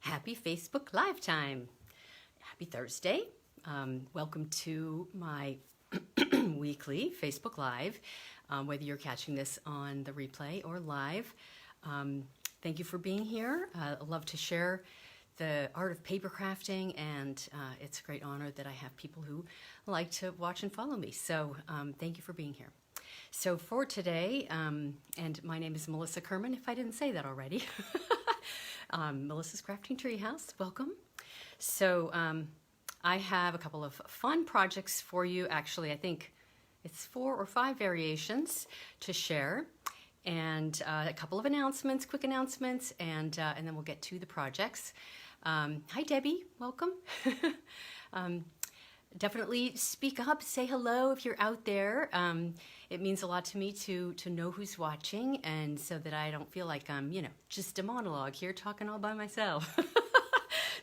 Happy Facebook Live time. Happy Thursday. Welcome to my weekly Facebook Live, whether you're catching this on the replay or live. Thank you for being here. I love to share the art of paper crafting, and it's a great honor that I have people who like to watch and follow me. So thank you for being here. So for today, and my name is Melissa Kerman, if I didn't say that already. Melissa's Crafting Treehouse, welcome. So I have a couple of fun projects for you. Actually, I think it's 4 or 5 variations to share, and a couple of announcements, quick announcements, and then we'll get to the projects. Hi, Debbie, welcome. Definitely speak up, say hello if you're out there. It means a lot to me to know who's watching, and so that I don't feel like I'm, just a monologue here talking all by myself.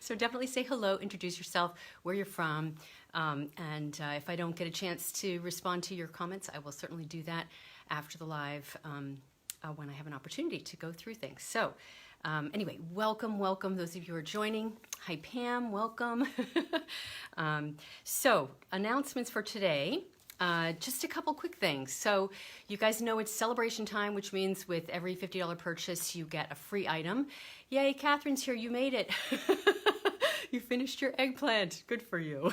So definitely say hello, introduce yourself, where you're from, and if I don't get a chance to respond to your comments, I will certainly do that after the live when I have an opportunity to go through things. So anyway, welcome, those of you who are joining. Hi, Pam, welcome. So announcements for today. Just a couple quick things. So you guys know it's celebration time, which means with every $50 purchase, you get a free item. Yay, Catherine's here, you made it. You finished your eggplant, good for you.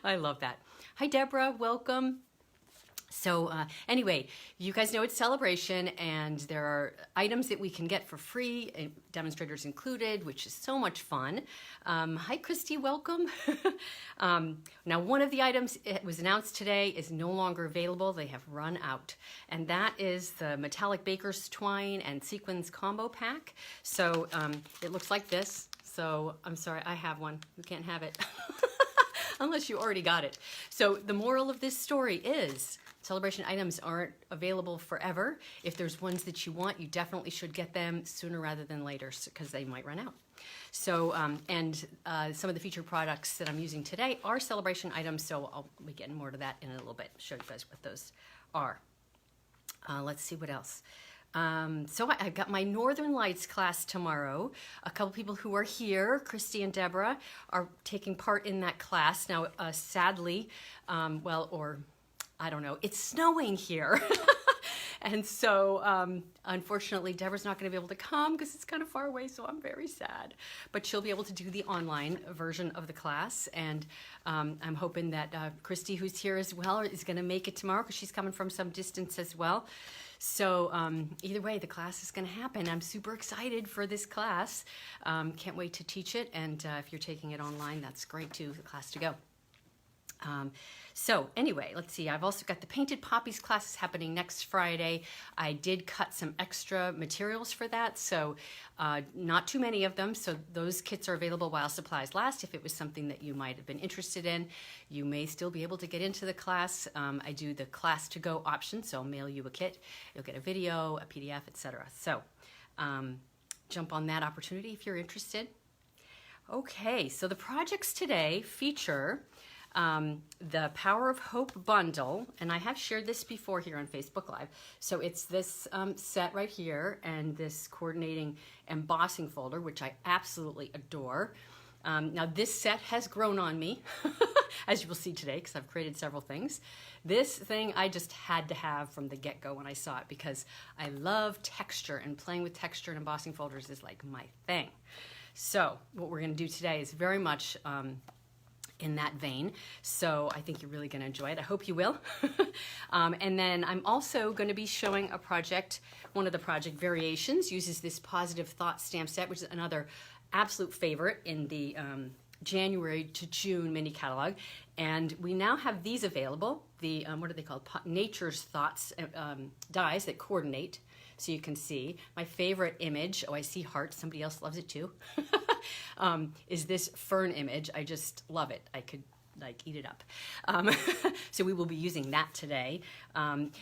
I love that. Hi, Deborah, welcome. So anyway, you guys know it's celebration, and there are items that we can get for free, demonstrators included, which is so much fun. Hi, Christy, welcome. Now, one of the items it was announced today is no longer available. They have run out, and that is the metallic baker's twine and sequins combo pack. So it looks like this. So I'm sorry, I have one. You can't have it unless you already got it. So the moral of this story is celebration items aren't available forever. If there's ones that you want, you definitely should get them sooner rather than later because they might run out. So, some of the featured products that I'm using today are celebration items, so I'll be getting more to that in a little bit, show you guys what those are. Let's see what else. So I've got my Northern Lights class tomorrow. A couple people who are here, Christy and Deborah, are taking part in that class. Now, sadly, I don't know, it's snowing here. And so, unfortunately, Deborah's not going to be able to come because it's kind of far away, so I'm very sad. But she'll be able to do the online version of the class, and I'm hoping that Christy, who's here as well, is going to make it tomorrow because she's coming from some distance as well. So either way, the class is going to happen. I'm super excited for this class. Can't wait to teach it, and if you're taking it online, that's great too, the class to go. So anyway, let's see, I've also got the Painted Poppies classes happening next Friday. I did cut some extra materials for that, so not too many of them, so those kits are available while supplies last. If it was something that you might have been interested in, you may still be able to get into the class. I do the class to go option, so I'll mail you a kit. You'll get a video, a PDF, etc. So jump on that opportunity if you're interested. Okay, so the projects today feature the Power of Hope bundle, and I have shared this before here on Facebook Live. So it's this set right here and this coordinating embossing folder, which I absolutely adore. Now this set has grown on me, as you will see today, because I've created several things. This thing I just had to have from the get-go when I saw it, because I love texture, and playing with texture and embossing folders is like my thing. So what we're going to do today is very much in that vein, so I think you're really going to enjoy it. I hope you will. And then I'm also going to be showing a project. One of the project variations uses this Positive Thought stamp set, which is another absolute favorite in the January to June mini catalog. And we now have these available, the, what are they called? Nature's Thoughts dies that coordinate. So you can see my favorite image. Oh, I see hearts. Somebody else loves it too. Is this Fern image. I just love it. I could like eat it up. So we will be using that today.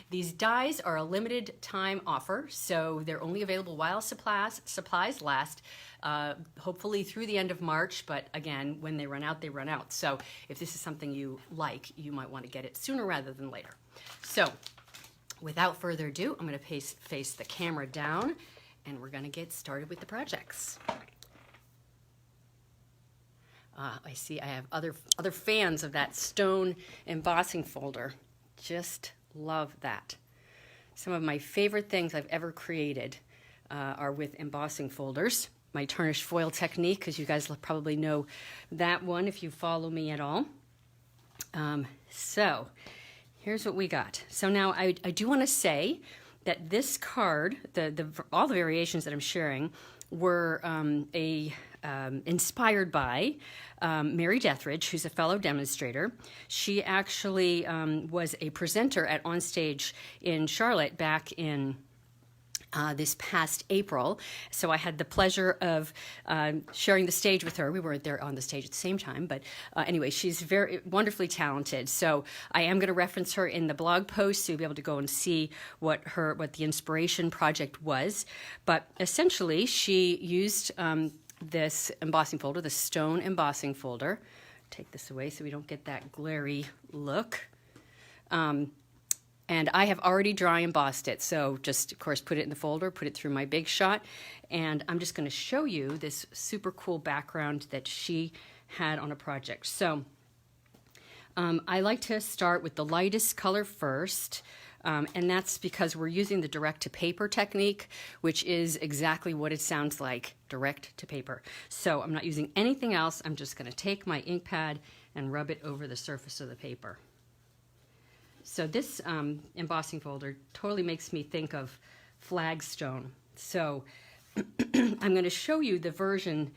These dies are a limited time offer, so they're only available while supplies last, hopefully through the end of March, but again, when they run out, they run out. So if this is something you like, you might want to get it sooner rather than later. So without further ado, I'm going to face the camera down, and we're going to get started with the projects. I see I have other fans of that stone embossing folder. Just love that. Some of my favorite things I've ever created are with embossing folders. My tarnished foil technique, because you guys probably know that one if you follow me at all. So here's what we got. So now I do want to say that this card, all the variations that I'm sharing, were inspired by Mary Dethridge, who's a fellow demonstrator. She actually was a presenter at Onstage in Charlotte back in this past April. So I had the pleasure of sharing the stage with her. We weren't there on the stage at the same time, but anyway, she's very wonderfully talented. So I am going to reference her in the blog post, so you'll be able to go and see what the inspiration project was. But essentially, she used this embossing folder, the stone embossing folder. Take this away so we don't get that glary look. And I have already dry embossed it. So just, of course, put it in the folder, put it through my Big Shot. And I'm just going to show you this super cool background that she had on a project. So I like to start with the lightest color first. And that's because we're using the direct to paper technique, which is exactly what it sounds like, direct to paper. So I'm not using anything else. I'm just going to take my ink pad and rub it over the surface of the paper. So this embossing folder totally makes me think of Flagstone. So I'm going to show you the version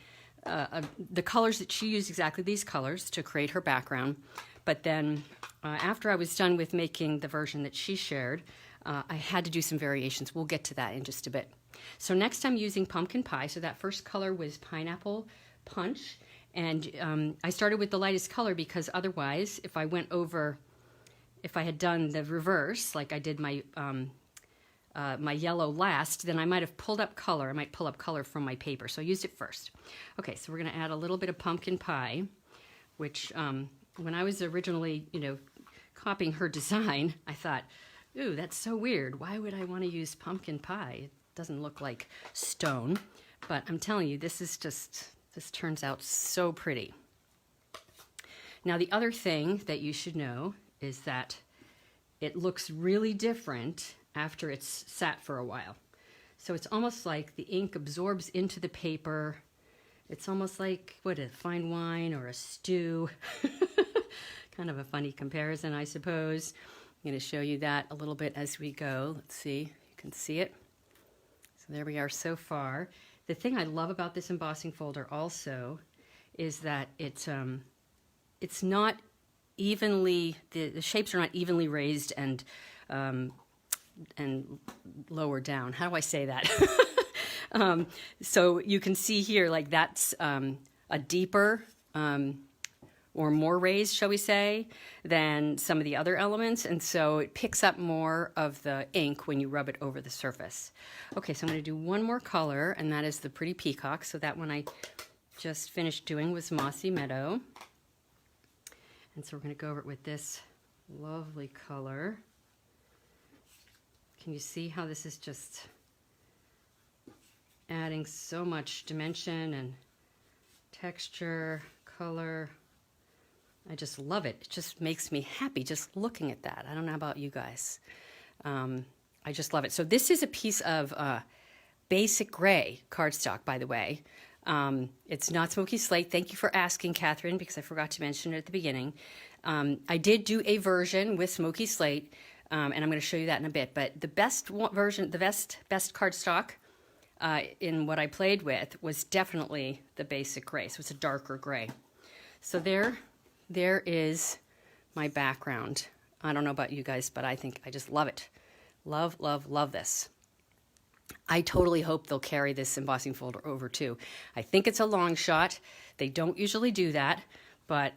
of the colors that she used, exactly these colors, to create her background. But then after I was done with making the version that she shared, I had to do some variations. We'll get to that in just a bit. So next I'm using pumpkin pie. So that first color was pineapple punch. And I started with the lightest color because otherwise, if I had done the reverse, like I did my my yellow last, then I might have pulled up color. I might pull up color from my paper. So I used it first. Okay, so we're going to add a little bit of pumpkin pie, which when I was originally, copying her design, I thought, ooh, that's so weird. Why would I want to use pumpkin pie? It doesn't look like stone. But I'm telling you, this turns out so pretty. Now, the other thing that you should know is that it looks really different after it's sat for a while. So it's almost like the ink absorbs into the paper. It's almost like, a fine wine or a stew. Kind of a funny comparison, I suppose. I'm going to show you that a little bit as we go. Let's see, you can see it. So there we are so far. The thing I love about this embossing folder also is that it's not evenly, the shapes are not evenly raised and lower down. How do I say that? So you can see here, like that's a deeper or more raised, shall we say, than some of the other elements. And so it picks up more of the ink when you rub it over the surface. Okay, so I'm going to do one more color, and that is the Pretty Peacock. So that one I just finished doing was Mossy Meadow. And so we're going to go over it with this lovely color. Can you see how this is just adding so much dimension and texture, color? I just love it. It just makes me happy just looking at that. I don't know about you guys. I just love it. So this is a piece of basic gray cardstock, by the way. It's not smoky slate. Thank you for asking, Catherine, because I forgot to mention it at the beginning. I did do a version with smoky slate, and I'm going to show you that in a bit. But the best version, the best cardstock in what I played with was definitely the basic gray. So it's a darker gray. So there is my background. I don't know about you guys, but I think I just love it. Love, love, love this. I totally hope they'll carry this embossing folder over too. I think it's a long shot. They don't usually do that, but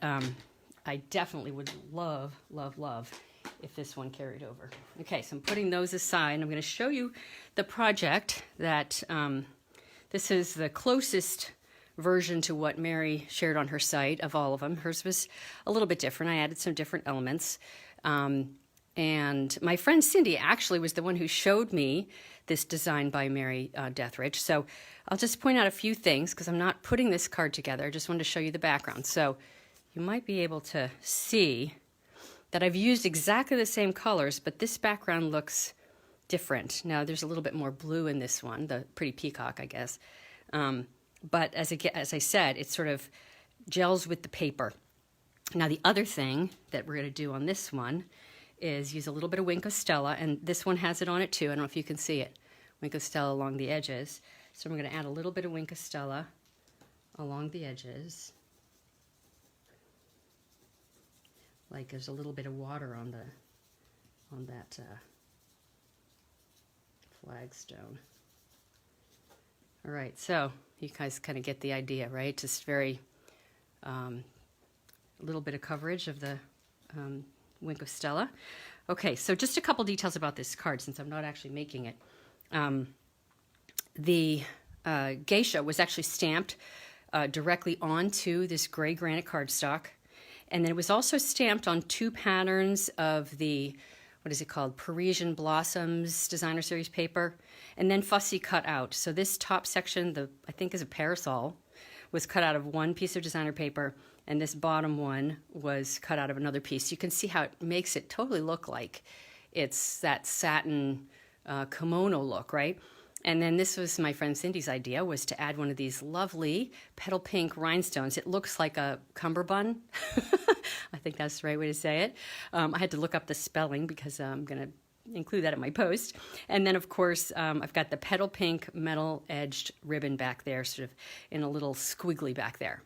I definitely would love, love, love if this one carried over. Okay, so I'm putting those aside. I'm going to show you the project that this is the closest version to what Mary shared on her site of all of them. Hers was a little bit different. I added some different elements. And my friend Cindy actually was the one who showed me this design by Mary Deatherage. So I'll just point out a few things because I'm not putting this card together. I just wanted to show you the background. So you might be able to see that I've used exactly the same colors, but this background looks different. Now there's a little bit more blue in this one, the pretty peacock, I guess. But as I said, it sort of gels with the paper. Now the other thing that we're going to do on this one is use a little bit of Wink of Stella, and this one has it on it too. I don't know if you can see it. Wink of Stella along the edges. So I'm going to add a little bit of Wink of Stella along the edges. Like there's a little bit of water on that flagstone. All right, so you guys kind of get the idea, right? Just very little bit of coverage of the Wink of Stella. Okay, so just a couple details about this card since I'm not actually making it. The Geisha was actually stamped directly onto this gray granite cardstock. And then it was also stamped on 2 patterns of the, what is it called, Parisian Blossoms Designer Series paper, and then fussy cut out. So this top section, I think is a parasol, was cut out of one piece of designer paper, and this bottom one was cut out of another piece. You can see how it makes it totally look like it's that satin kimono look, right? And then this was my friend Cindy's idea, was to add one of these lovely petal pink rhinestones. It looks like a cummerbund. I think that's the right way to say it. I had to look up the spelling because I'm going to include that in my post. And then, of course, I've got the petal pink metal-edged ribbon back there, sort of in a little squiggly back there.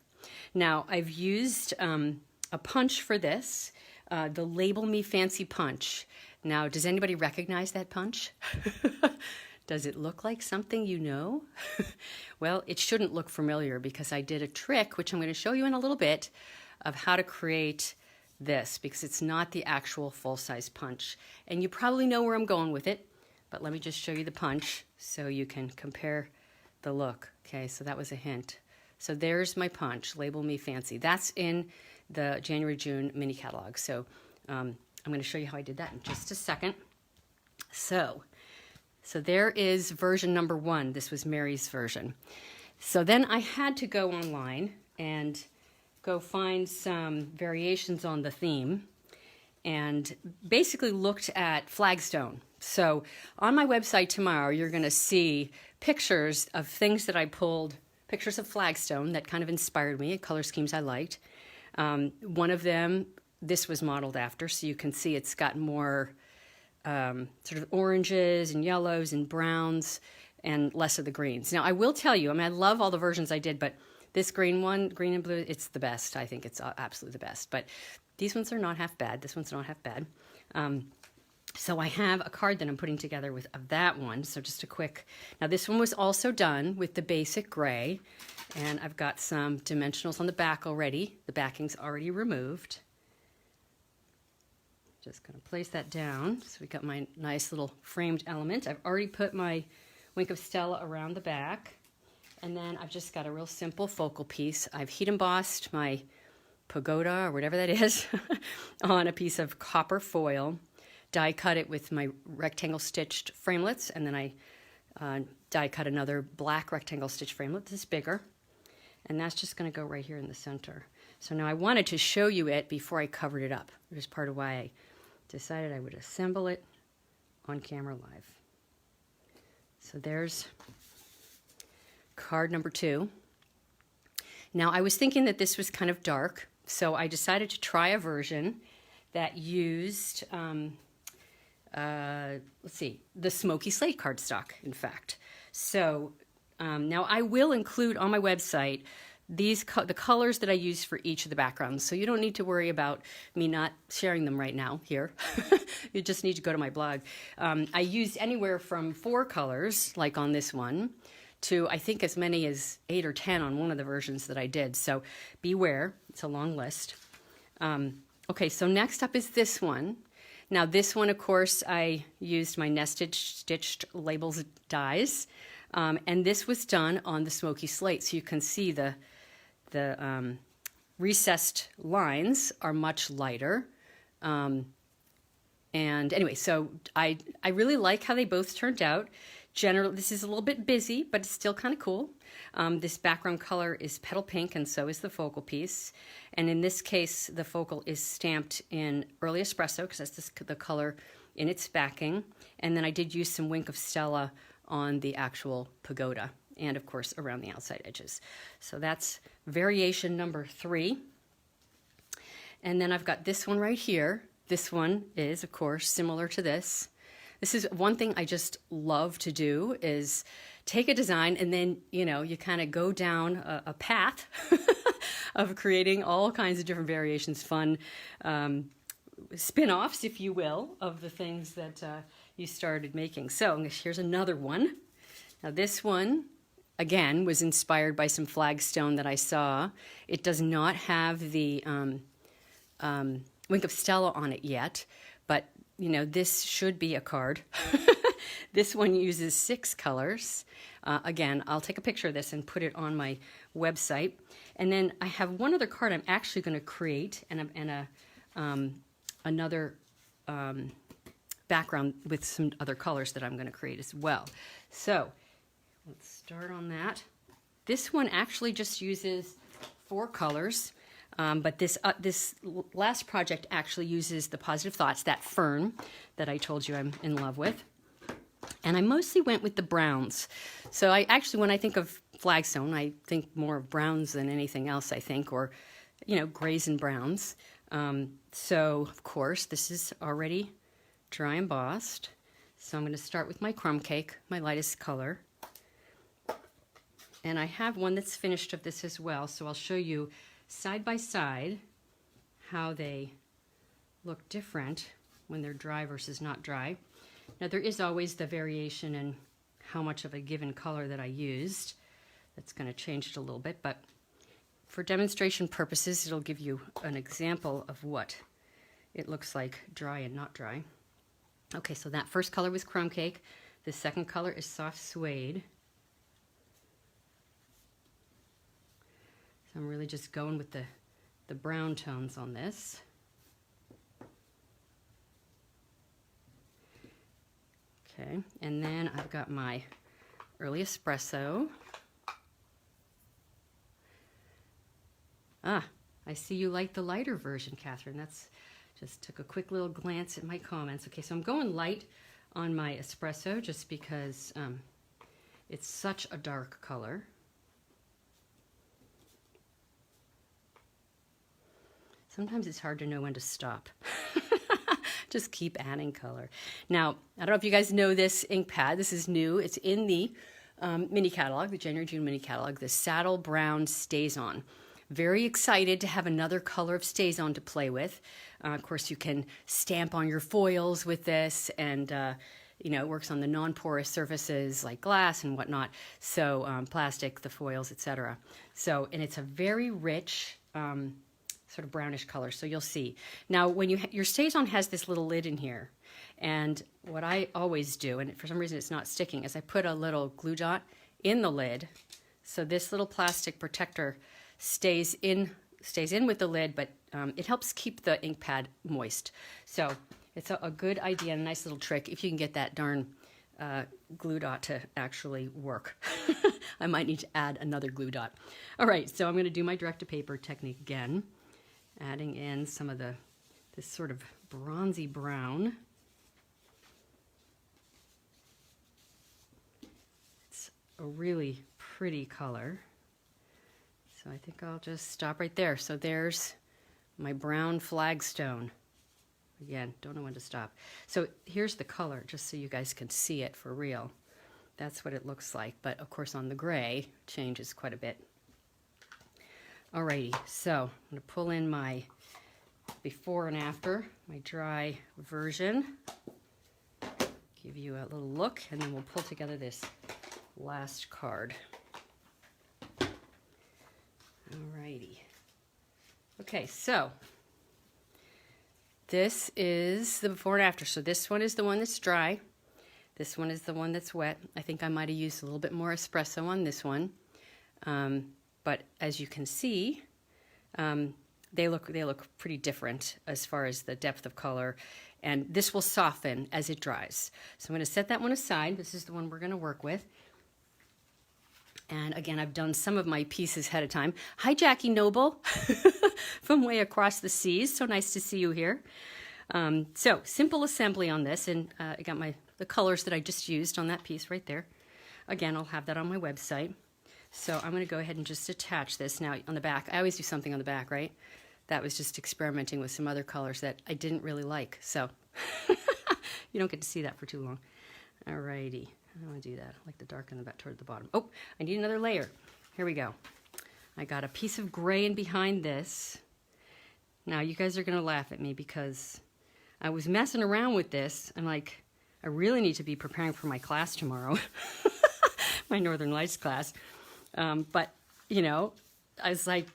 Now, I've used a punch for this, the Label Me Fancy punch. Now, does anybody recognize that punch? Does it look like something you know? Well, it shouldn't look familiar because I did a trick, which I'm going to show you in a little bit, of how to create this, because it's not the actual full-size punch. And you probably know where I'm going with it, but let me just show you the punch so you can compare the look. Okay, so that was a hint. So there's my punch, Label Me Fancy. That's in the January-June mini catalog. So I'm going to show you how I did that in just a second. So there is version number 1. This was Mary's version. So then I had to go online and go find some variations on the theme and basically looked at Flagstone. So on my website tomorrow, you're going to see pictures of things that I pulled, pictures of Flagstone that kind of inspired me, color schemes I liked. One of them, this was modeled after, so you can see it's got more sort of oranges and yellows and browns and less of the greens. Now, I will tell you, I mean, I love all the versions I did, but this green one, green and blue, it's the best. I think it's absolutely the best. But these ones are not half bad. This one's not half bad. So I have a card that I'm putting together of that one. So just a quick, now this one was also done with the basic gray, and I've got some dimensionals on the back already. The backing's already removed. Just going to place that down. So we got my nice little framed element. I've already put my Wink of Stella around the back. And then I've just got a real simple focal piece. I've heat embossed my pagoda, or whatever that is, on a piece of copper foil. Die cut it with my rectangle stitched framelets. And then I die cut another black rectangle stitch framelit. This is bigger. And that's just going to go right here in the center. So now I wanted to show you it before I covered it up, which is part of why I decided I would assemble it on camera live. So there's card number 2. Now I was thinking that this was kind of dark, so I decided to try a version that used, let's see, the smoky slate cardstock, in fact. So now I will include on my website the colors that I use for each of the backgrounds. So you don't need to worry about me not sharing them right now here. You just need to go to my blog. I used anywhere from 4 colors, like on this one, to I think as many as 8 or 10 on one of the versions that I did. So beware, it's a long list. Okay, so next up is this one. Now this one, of course, I used my nested stitched labels dies. And this was done on the smoky slate. So you can see the recessed lines are much lighter. And anyway, so I really like how they both turned out. generally, this is a little bit busy, but it's still kind of cool. This background color is petal pink, and so is the focal piece. And in this case, the focal is stamped in early espresso, because that's the color in its backing. And then I did use some Wink of Stella on the actual pagoda, and of course around the outside edges. So that's variation number 3. And then I've got this one right here. This one is, of course, similar to this. This is one thing I just love to do, is take a design and then, you kind of go down a path of creating all kinds of different variations, fun spin-offs, if you will, of the things that you started making. So here's another one. Now this one, again, was inspired by some Flagstone that I saw. It does not have the Wink of Stella on it yet, but this should be a card. This one uses 6 colors. Again, I'll take a picture of this and put it on my website. And then I have one other card I'm actually going to create, and another background with some other colors that I'm going to create as well. So let's start on that. This one actually just uses 4 colors. But this last project actually uses the Positive Thoughts, that Fern that I told you I'm in love with. And I mostly went with the browns. So when I think of Flagstone, I think more of browns than anything else, I think, or, grays and browns. So, of course, this is already dry embossed. So I'm going to start with my crumb cake, my lightest color. And I have one that's finished of this as well, so I'll show you side by side how they look different when they're dry versus not dry. Now there is always the variation in how much of a given color that I used. That's going to change it a little bit, but for demonstration purposes, it'll give you an example of what it looks like dry and not dry. Okay, so that first color was crumb cake. The second color is soft suede. So I'm really just going with the brown tones on this. Okay, and then I've got my early espresso. I see you like the lighter version, Catherine. That's just took a quick little glance at my comments. Okay, so I'm going light on my espresso just because it's such a dark color. Sometimes it's hard to know when to stop. Just keep adding color. Now, I don't know if you guys know this ink pad. This is new. It's in the mini catalog, the January-June mini catalog, the Saddle Brown Stays-On. Very excited to have another color of Stays-On to play with. Of course, you can stamp on your foils with this, and it works on the non-porous surfaces like glass and whatnot. So plastic, the foils, etc. So, and it's a very rich sort of brownish color, so you'll see. Now, when your Stays-On has this little lid in here, and what I always do, and for some reason it's not sticking, is I put a little glue dot in the lid, so this little plastic protector stays in with the lid, but it helps keep the ink pad moist. So it's a good idea, and a nice little trick if you can get that darn glue dot to actually work. I might need to add another glue dot. All right, so I'm going to do my direct-to-paper technique again, adding in some of this sort of bronzy brown. It's a really pretty color. So I think I'll just stop right there. So there's my brown Flagstone. Again, don't know when to stop. So here's the color, just so you guys can see it for real. That's what it looks like, but of course on the gray, it changes quite a bit. Alrighty, so I'm going to pull in my before and after, my dry version. Give you a little look, and then we'll pull together this last card. Alrighty. Okay, so this is the before and after. So this one is the one that's dry. This one is the one that's wet. I think I might have used a little bit more espresso on this one. But as you can see, they look pretty different as far as the depth of color, and this will soften as it dries. So I'm going to set that one aside. This is the one we're going to work with. And again, I've done some of my pieces ahead of time. Hi, Jackie Noble from way across the seas. So nice to see you here. So simple assembly on this, and I got the colors that I just used on that piece right there. Again, I'll have that on my website. So I'm going to go ahead and just attach this now on the back. I always do something on the back, right? That was just experimenting with some other colors that I didn't really like. So you don't get to see that for too long. Alrighty, I don't want to do that. I like the dark on the back toward the bottom. Oh, I need another layer. Here we go. I got a piece of gray in behind this. Now you guys are going to laugh at me because I was messing around with this. I'm like, I really need to be preparing for my class tomorrow, my Northern Lights class. But, you know, I was like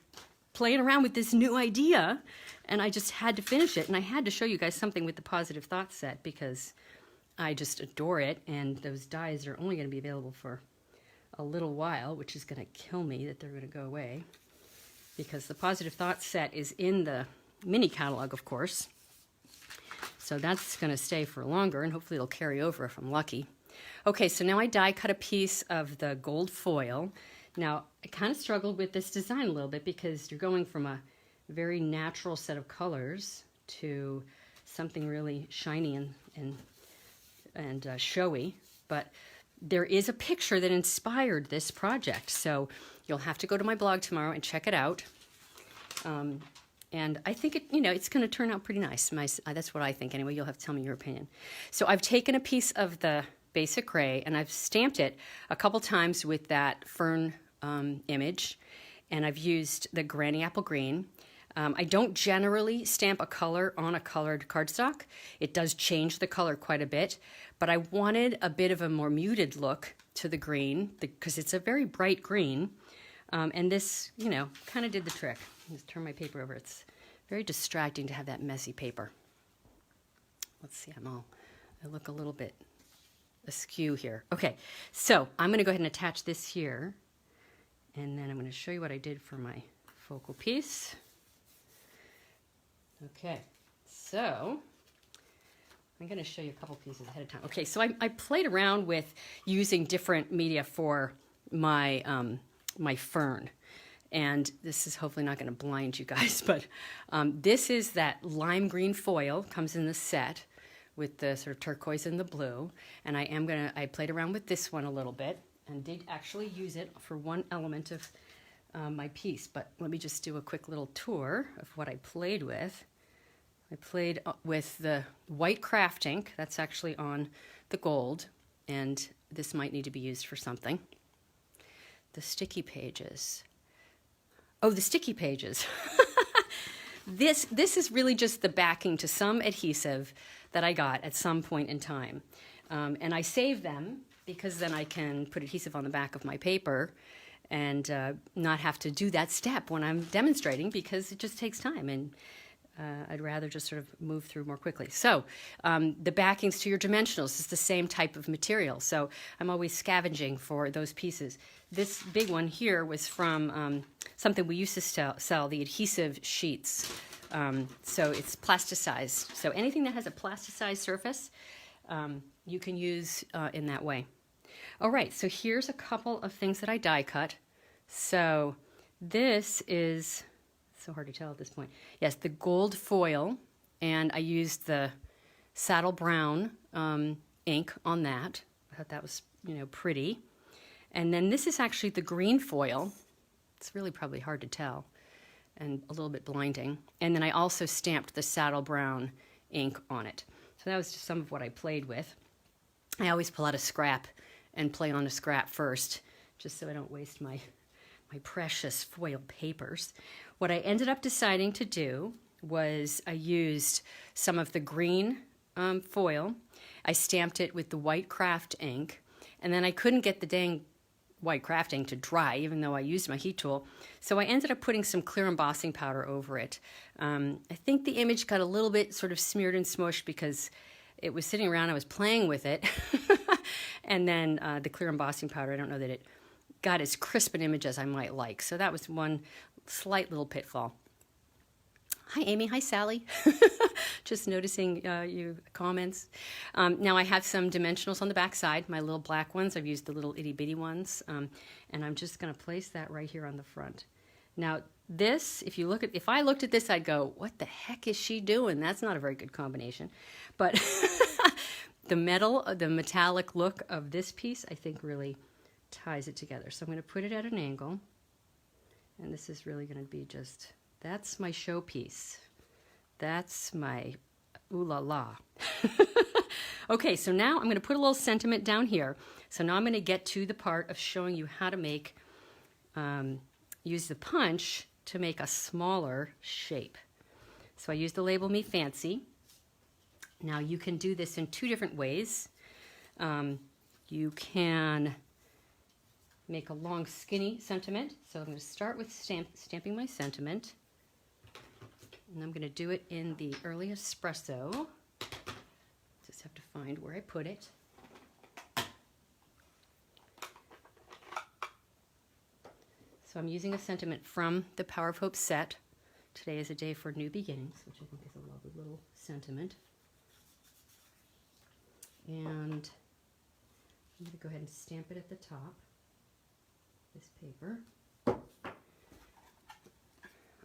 playing around with this new idea, and I just had to finish it. And I had to show you guys something with the Positive Thought set because I just adore it. And those dies are only going to be available for a little while, which is going to kill me that they're going to go away. Because the Positive Thought set is in the mini catalog, of course. So that's going to stay for longer, and hopefully it'll carry over if I'm lucky. Okay, so now I die cut a piece of the gold foil. Now, I kind of struggled with this design a little bit because you're going from a very natural set of colors to something really shiny and showy. But there is a picture that inspired this project, so you'll have to go to my blog tomorrow and check it out. And I think it's going to turn out pretty nice. That's what I think anyway. You'll have to tell me your opinion. So I've taken a piece of the basic gray and I've stamped it a couple times with that Fern image, and I've used the Granny Apple Green. I don't generally stamp a color on a colored cardstock. It does change the color quite a bit, but I wanted a bit of a more muted look to the green because it's a very bright green. And this, kind of did the trick. Let's turn my paper over. It's very distracting to have that messy paper. Let's see, I look a little bit askew here. Okay, so I'm going to go ahead and attach this here. And then I'm going to show you what I did for my focal piece. Okay, so I'm going to show you a couple pieces ahead of time. Okay, so I played around with using different media for my my Fern, and this is hopefully not going to blind you guys, but this is that lime green foil, comes in the set with the sort of turquoise and the blue, and I played around with this one a little bit and did actually use it for one element of my piece. But let me just do a quick little tour of what I played with. I played with the white craft ink. That's actually on the gold, and this might need to be used for something. The sticky pages. Oh, the sticky pages. This is really just the backing to some adhesive that I got at some point in time. And I save them because then I can put adhesive on the back of my paper and not have to do that step when I'm demonstrating because it just takes time, and I'd rather just sort of move through more quickly. So the backings to your dimensionals is the same type of material, so I'm always scavenging for those pieces. This big one here was from something we used to sell, the adhesive sheets. So it's plasticized. So anything that has a plasticized surface, you can use in that way. All right, so here's a couple of things that I die cut. So this is, so hard to tell at this point. Yes, the gold foil, and I used the saddle brown ink on that. I thought that was, pretty. And then this is actually the green foil. It's really probably hard to tell and a little bit blinding. And then I also stamped the saddle brown ink on it. So that was just some of what I played with. I always pull out a scrap and play on a scrap first, just so I don't waste my precious foil papers. What I ended up deciding to do was I used some of the green foil. I stamped it with the white craft ink, and then I couldn't get the dang white craft ink to dry, even though I used my heat tool. So I ended up putting some clear embossing powder over it. I think the image got a little bit sort of smeared and smushed because it was sitting around, I was playing with it. And then the clear embossing powder, I don't know that it got as crisp an image as I might like. So that was one slight little pitfall. Hi, Amy. Hi, Sally. Just noticing you comments. Now I have some dimensionals on the back side, my little black ones. I've used the little itty bitty ones. And I'm just going to place that right here on the front. Now this, if I looked at this, I'd go, what the heck is she doing? That's not a very good combination. But the metallic look of this piece, I think really ties it together. So I'm going to put it at an angle. And this is really going to be just, that's my showpiece. That's my ooh la la. Okay, so now I'm going to put a little sentiment down here. So now I'm going to get to the part of showing you how to make, use the punch to make a smaller shape. So I use the label Me Fancy. Now you can do this in two different ways. You can make a long skinny sentiment. So I'm going to start with stamping my sentiment. And I'm going to do it in the early espresso. Just have to find where I put it. So I'm using a sentiment from the Power of Hope set. Today is a day for new beginnings, which I think is a lovely little sentiment. And I'm going to go ahead and stamp it at the top. This paper.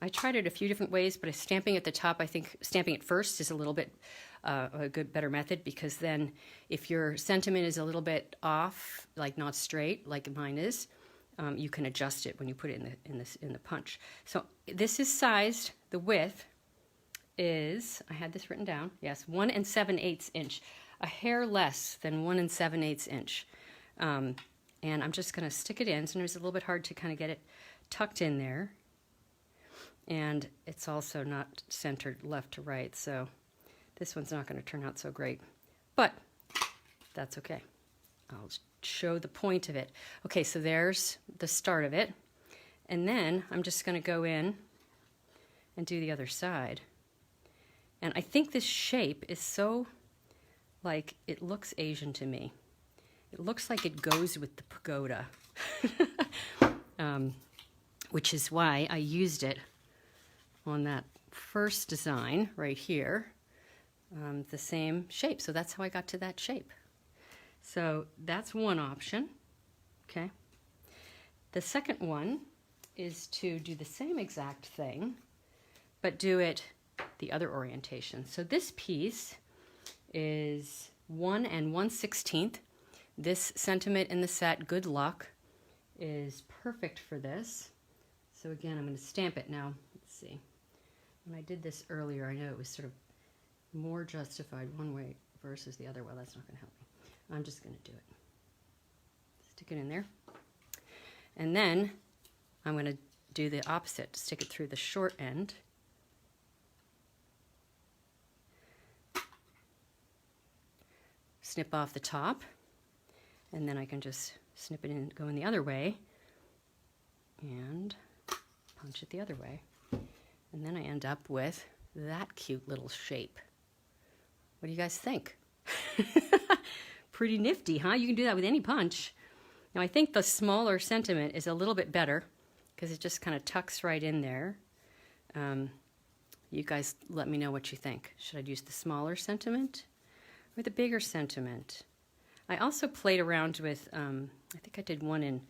I tried it a few different ways, but stamping at the top, I think stamping it first is a little bit better method, because then if your sentiment is a little bit off, like not straight, like mine is, you can adjust it when you put it in the punch. So this is sized. The width is, I had this written down. Yes, 1 7/8 inch, a hair less than 1 7/8 inch. And I'm just going to stick it in. Sometimes it's a little bit hard to kind of get it tucked in there. And it's also not centered left to right, so this one's not going to turn out so great. But that's okay. I'll show the point of it. Okay, so there's the start of it. And then I'm just going to go in and do the other side. And I think this shape is so, like, it looks Asian to me. It looks like it goes with the pagoda, which is why I used it on that first design right here, the same shape. So that's how I got to that shape. So that's one option, okay? The second one is to do the same exact thing, but do it the other orientation. So this piece is 1 1/16. This sentiment in the set, Good Luck, is perfect for this. So again, I'm going to stamp it now. Let's see. When I did this earlier, I know it was sort of more justified one way versus the other. Well, that's not going to help me. I'm just going to do it. Stick it in there. And then I'm going to do the opposite, stick it through the short end. Snip off the top. And then I can just snip it in, go in the other way, and punch it the other way. And then I end up with that cute little shape. What do you guys think? Pretty nifty, huh? You can do that with any punch. Now I think the smaller sentiment is a little bit better because it just kind of tucks right in there. You guys let me know what you think. Should I use the smaller sentiment or the bigger sentiment? I also played around with, I think I did one in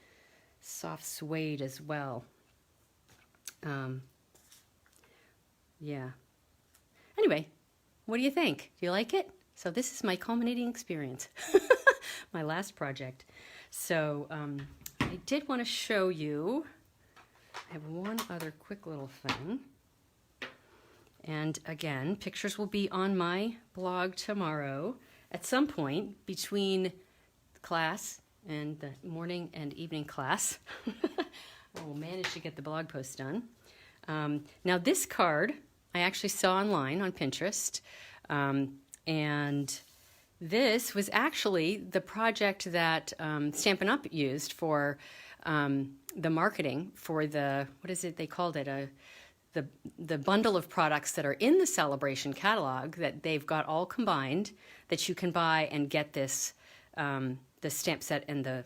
soft suede as well. Yeah. Anyway, what do you think? Do you like it? So this is my culminating experience, my last project. So I did want to show you, I have one other quick little thing. And again, pictures will be on my blog tomorrow. At some point between class and the morning and evening class, I will manage to get the blog post done. Now this card I actually saw online on Pinterest, and this was actually the project that Stampin' Up! Used for the marketing for the, what is it they called it, the bundle of products that are in the Celebration catalog that they've got all combined that you can buy and get this the stamp set and the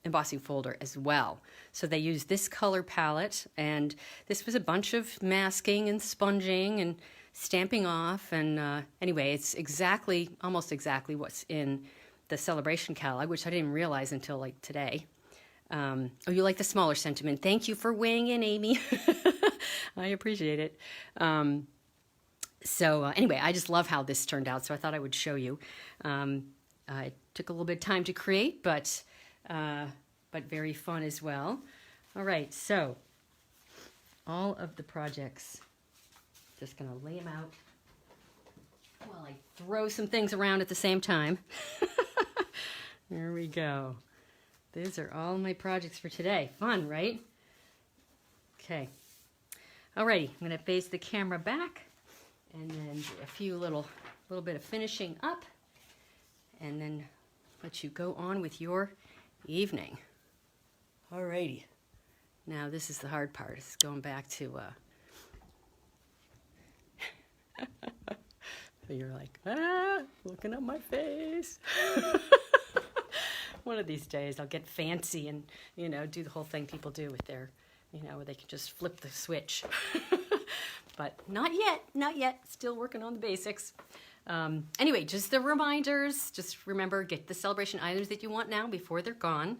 embossing folder as well. So they used this color palette, and this was a bunch of masking and sponging and stamping off. And anyway, it's almost exactly what's in the Celebration catalog, which I didn't realize until like today. Oh, you like the smaller sentiment. Thank you for weighing in, Amy. I appreciate it. Anyway, I just love how this turned out, so I thought I would show you. It took a little bit of time to create, but very fun as well. All right, so all of the projects, just gonna lay them out while I throw some things around at the same time. There we go. These are all my projects for today. Fun, right? Okay. Alrighty, I'm gonna face the camera back and then do a few little bit of finishing up, and then let you go on with your evening. Alrighty. Now this is the hard part. It's going back to so you're like, looking at my face. One of these days I'll get fancy and, do the whole thing people do with their, where they can just flip the switch. But not yet. Still working on the basics. Anyway, just the reminders. Just remember, get the celebration items that you want now before they're gone.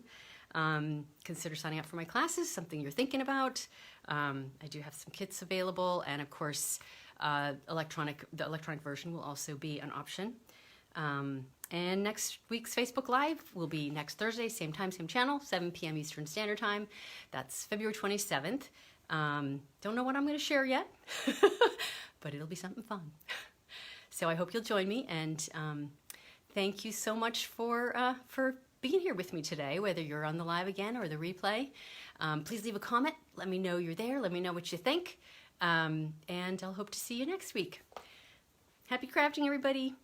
Consider signing up for my classes, something you're thinking about. I do have some kits available, and of course, the electronic version will also be an option. And next week's Facebook Live will be next Thursday, same time, same channel, 7 p.m. Eastern Standard Time. That's February 27th. Don't know what I'm going to share yet, but it'll be something fun. So I hope you'll join me, and thank you so much for being here with me today, whether you're on the live again or the replay. Please leave a comment. Let me know you're there. Let me know what you think, and I'll hope to see you next week. Happy crafting, everybody.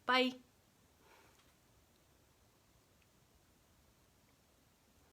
Bye.